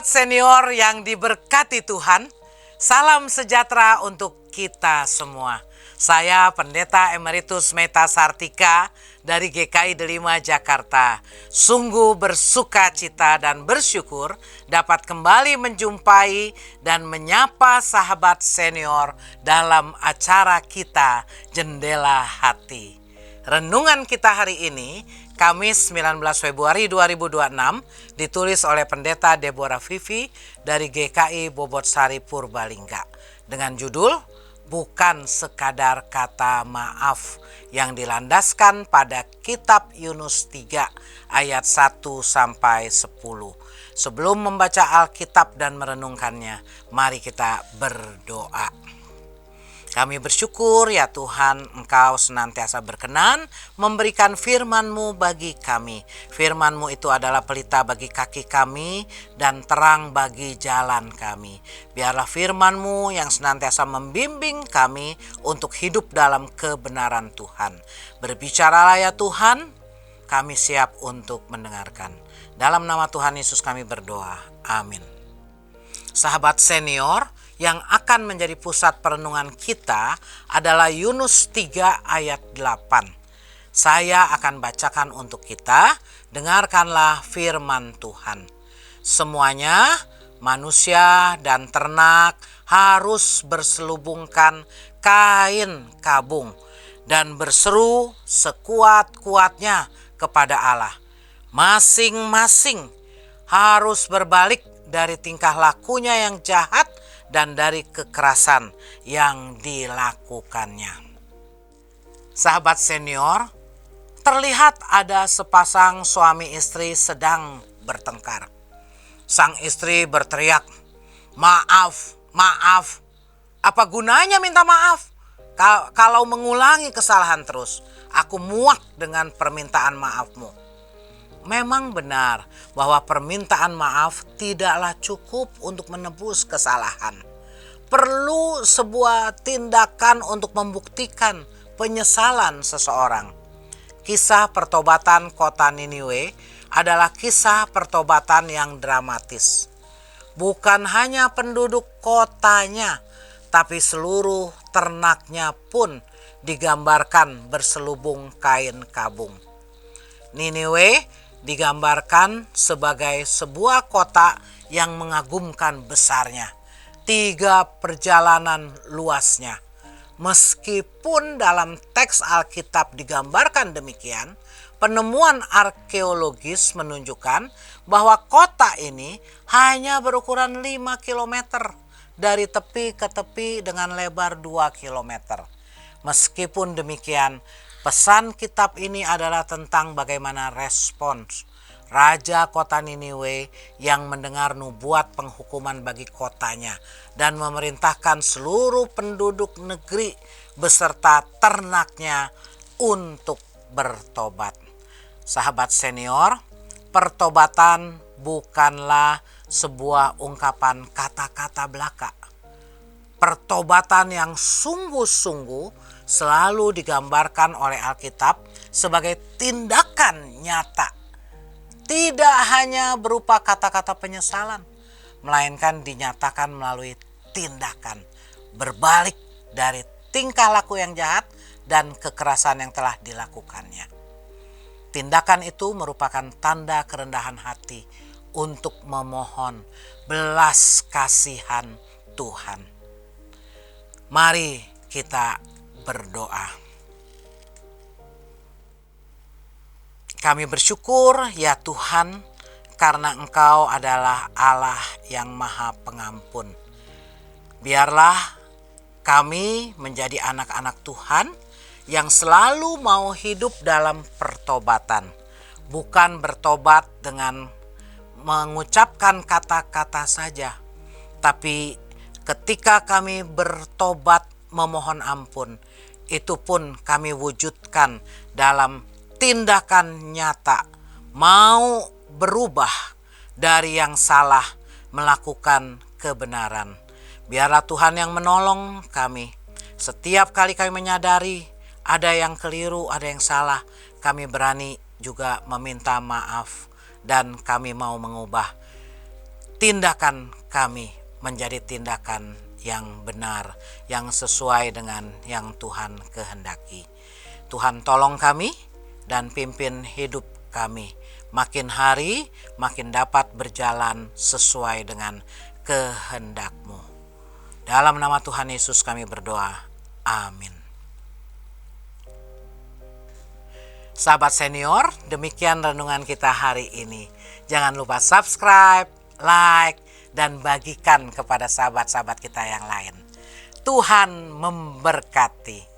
Sahabat senior yang diberkati Tuhan, salam sejahtera untuk kita semua. Saya Pendeta Emeritus Meta Sartika dari GKI Delima Jakarta. Sungguh bersuka cita dan bersyukur dapat kembali menjumpai dan menyapa sahabat senior dalam acara kita Jendela Hati. Renungan kita hari ini, Kamis 19 Februari 2026, ditulis oleh Pendeta Deborah Vivi dari GKI Bobotsari Purbalingga dengan judul Bukan Sekadar Kata Maaf, yang dilandaskan pada kitab Yunus 3 ayat 1 sampai 10. Sebelum membaca Alkitab dan merenungkannya, mari kita berdoa. Kami bersyukur ya Tuhan, Engkau senantiasa berkenan memberikan firman-Mu bagi kami. Firman-Mu itu adalah pelita bagi kaki kami dan terang bagi jalan kami. Biarlah firman-Mu yang senantiasa membimbing kami untuk hidup dalam kebenaran Tuhan. Berbicaralah ya Tuhan, kami siap untuk mendengarkan. Dalam nama Tuhan Yesus kami berdoa. Amin. Sahabat senior, yang akan menjadi pusat perenungan kita adalah Yunus 3 ayat 8. Saya akan bacakan untuk kita, dengarkanlah firman Tuhan. Semuanya, manusia dan ternak harus berselubungkan kain kabung dan berseru sekuat-kuatnya kepada Allah. Masing-masing harus berbalik dari tingkah lakunya yang jahat dan dari kekerasan yang dilakukannya. Sahabat senior, terlihat ada sepasang suami istri sedang bertengkar. Sang istri berteriak, "Maaf, maaf." Apa gunanya minta maaf? Kalau mengulangi kesalahan terus, aku muak dengan permintaan maafmu. Memang benar bahwa permintaan maaf tidaklah cukup untuk menebus kesalahan. Perlu sebuah tindakan untuk membuktikan penyesalan seseorang. Kisah pertobatan kota Niniwe adalah kisah pertobatan yang dramatis. Bukan hanya penduduk kotanya, tapi seluruh ternaknya pun digambarkan berselubung kain kabung. Niniwe digambarkan sebagai sebuah kota yang mengagumkan besarnya, 3 perjalanan luasnya. Meskipun dalam teks Alkitab digambarkan demikian, penemuan arkeologis menunjukkan bahwa kota ini hanya berukuran 5 km dari tepi ke tepi dengan lebar 2 km. Meskipun demikian, pesan kitab ini adalah tentang bagaimana respons Raja kota Niniwe yang mendengar nubuat penghukuman bagi kotanya dan memerintahkan seluruh penduduk negeri beserta ternaknya untuk bertobat. Sahabat senior, pertobatan bukanlah sebuah ungkapan kata-kata belaka. Pertobatan yang sungguh-sungguh selalu digambarkan oleh Alkitab sebagai tindakan nyata. Tidak hanya berupa kata-kata penyesalan, melainkan dinyatakan melalui tindakan berbalik dari tingkah laku yang jahat dan kekerasan yang telah dilakukannya. Tindakan itu merupakan tanda kerendahan hati untuk memohon belas kasihan Tuhan. Mari kita berdoa. Kami bersyukur ya Tuhan, karena Engkau adalah Allah yang Maha Pengampun. Biarlah kami menjadi anak-anak Tuhan yang selalu mau hidup dalam pertobatan. Bukan bertobat dengan mengucapkan kata-kata saja, tapi ketika kami bertobat memohon ampun, itu pun kami wujudkan dalam tindakan nyata, mau berubah dari yang salah melakukan kebenaran. Biarlah Tuhan yang menolong kami. Setiap kali kami menyadari ada yang keliru, ada yang salah, kami berani juga meminta maaf dan kami mau mengubah tindakan kami menjadi tindakan yang benar, yang sesuai dengan yang Tuhan kehendaki. Tuhan tolong kami dan pimpin hidup kami. Makin hari makin dapat berjalan sesuai dengan kehendak-Mu. Dalam nama Tuhan Yesus kami berdoa. Amin. Sahabat senior, demikian renungan kita hari ini. Jangan lupa subscribe, like, dan bagikan kepada sahabat-sahabat kita yang lain. Tuhan memberkati.